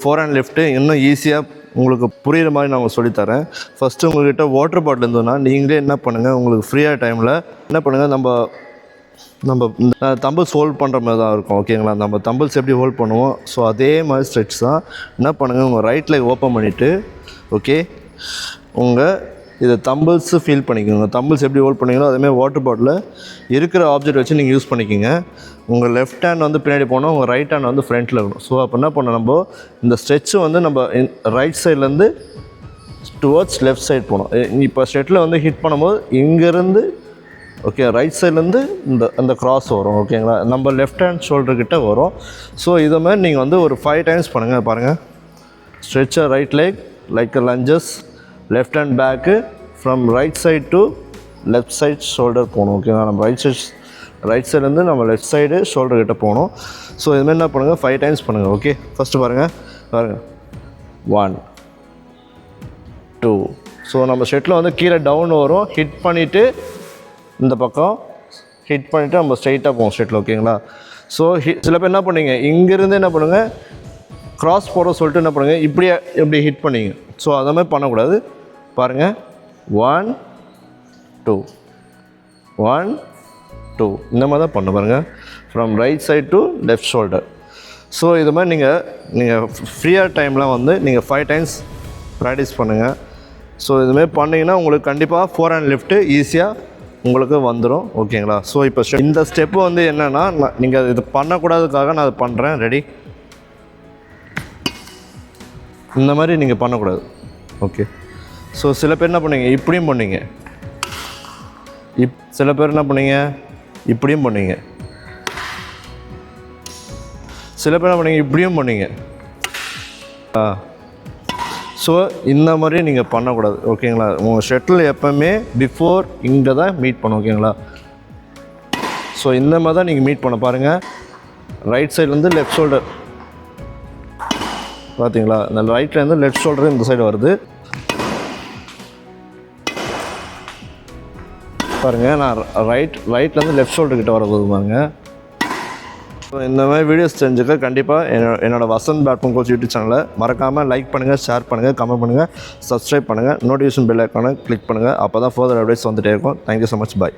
Four hand lift இன்னும் ஈஸியாக உங்களுக்கு புரிகிற மாதிரி நான் சொல்லி தரேன். ஃபஸ்ட்டு உங்கள்கிட்ட வாட்டர் பாட்டில் இருந்ததுன்னா நீங்களே என்ன பண்ணுங்கள், உங்களுக்கு ஃப்ரீயாக டைமில் என்ன பண்ணுங்கள், நம்ம தம்பிள்ஸ் ஹோல்ட் பண்ணுற மாதிரி தான் இருக்கும். ஓகேங்களா, நம்ம தம்பிள்ஸ் எப்படி ஹோல்ட் பண்ணுவோம், ஸோ அதே மாதிரி ஸ்ட்ரெச் தான். என்ன பண்ணுங்கள், உங்கள் ரைட் லெக் ஓப்பன் பண்ணிவிட்டு ஓகே உங்கள் இதை தம்பிள்ஸு ஃபீல் பண்ணிக்கோங்க. தம்பிள்ஸ் எப்படி ஹோல்ட் பண்ணிங்களோ அதேமாதிரி வாட்டர் பாட்டில் இருக்கிற ஆப்ஜெக்ட் வச்சு நீங்கள் யூஸ் பண்ணிக்கோங்க. உங்கள் லெஃப்ட் ஹேண்ட் வந்து பின்னாடி போனால் உங்கள் ரைட் ஹேண்ட் வந்து ஃப்ரண்ட்டில் இருக்கணும். ஸோ அப்போ என்ன பண்ணோம், நம்ம இந்த ஸ்ட்ரெச்சு வந்து நம்ம ரைட் சைட்லேருந்து டுவர்ட்ஸ் லெஃப்ட் சைட் போகணும். இப்போ ஸ்ட்ரெட்டில் வந்து ஹிட் பண்ணும்போது இங்கேருந்து ஓகே ரைட் சைட்லேருந்து அந்த க்ராஸ் வரும். ஓகேங்களா, நம்ம லெஃப்ட் ஹேண்ட் ஷோல்டர்கிட்ட வரும். ஸோ இதை மாதிரி நீங்கள் வந்து ஒரு 5 டைம்ஸ் பண்ணுங்கள். பாருங்கள், stretcher right leg like lunges, left hand back from right side to left side shoulder போகணும். ஓகேங்களா, நம்ம ரைட் சைட்லேருந்து நம்ம லெஃப்ட் சைடு ஷோல்டர் கிட்ட போகணும். ஸோ இதுமாதிரி என்ன பண்ணுங்கள், 5 டைம்ஸ் பண்ணுங்கள். ஓகே, ஃபஸ்ட்டு பாருங்கள் 1 2. ஸோ நம்ம ஷெட்டில் வந்து கீழே டவுன் வரும், ஹிட் பண்ணிவிட்டு இந்த பக்கம் ஹிட் பண்ணிவிட்டு நம்ம ஸ்ட்ரைட்டாக போவோம் ஷெட்டில். ஓகேங்களா, ஸோ சில பேர் என்ன பண்ணுங்க, இங்கேருந்து என்ன பண்ணுங்கள், க்ராஸ் போட சொல்லிட்டு என்ன பண்ணுங்கள், இப்படி ஹிட் பண்ணிங்க. ஸோ அதை மாதிரி பண்ணக்கூடாது. பாருங்கள் 1 2 1 2 இந்த மாதிரி தான் பண்ண பாருங்கள், from right side to left shoulder. So இது மாதிரி நீங்கள் ஃப்ரீயாக டைம்லாம் வந்து நீங்கள் 5 டைம்ஸ் ப்ராக்டிஸ் பண்ணுங்கள். ஸோ இதுமாதிரி பண்ணிங்கன்னா உங்களுக்கு கண்டிப்பாக ஃபோர் ஹேண்ட் லிஃப்ட்டு ஈஸியாக உங்களுக்கு வந்துடும். ஓகேங்களா, ஸோ இப்போ இந்த ஸ்டெப்பு வந்து என்னென்னா, நீங்கள் இது பண்ணக்கூடாதுக்காக நான் அது பண்ணுறேன். ரெடி, இந்த மாதிரி நீங்கள் பண்ணக்கூடாது. ஓகே, ஸோ சில பேர் என்ன பண்ணீங்க, இப்படியும் பண்ணீங்க, சில பேர் என்ன பண்ணீங்க, இப்படியும் பண்ணீங்க, சில பேர் என்ன பண்ணீங்க, இப்படியும் பண்ணீங்க. ஸோ இந்த மாதிரி நீங்கள் பண்ணக்கூடாது. ஓகேங்களா, உங்கள் ஷட்டில் எப்போவுமே பிஃபோர் இங்கே தான் மீட் பண்ணும். ஓகேங்களா, ஸோ இந்த மாதிரி தான் நீங்கள் மீட் பண்ண பாருங்கள். ரைட் சைட்லேருந்து லெஃப்ட் ஷோல்டர் பார்த்தீங்களா, இந்த ரைட்லேருந்து லெஃப்ட் ஷோல்டர் இந்த சைடு வருது. பாருங்கள், நான் ரைட்லேருந்து லெஃப்ட் ஷோல்டர் கிட்ட வரப்போது பாருங்கள். ஸோ இந்த மாதிரி வீடியோஸ் தெரிஞ்சுக்க கண்டிப்பாக என்னோடய வசந்த் பேட்மிண்டன் கோச் யூடியூப் சேனலை மறக்காமல் லைக் பண்ணுங்கள், ஷேர் பண்ணுங்கள், கமெண்ட் பண்ணுங்கள், சப்ஸ்கிரைப் பண்ணுங்கள், நோட்டிஃபிகேஷன் பெல் ஐக்கானை கிளிக் பண்ணுங்கள். அப்போ தான் ஃபர்தர் அப்டேட்ஸ் வந்துகிட்டே இருக்கும். தேங்க்யூ ஸோ மச், பாய்.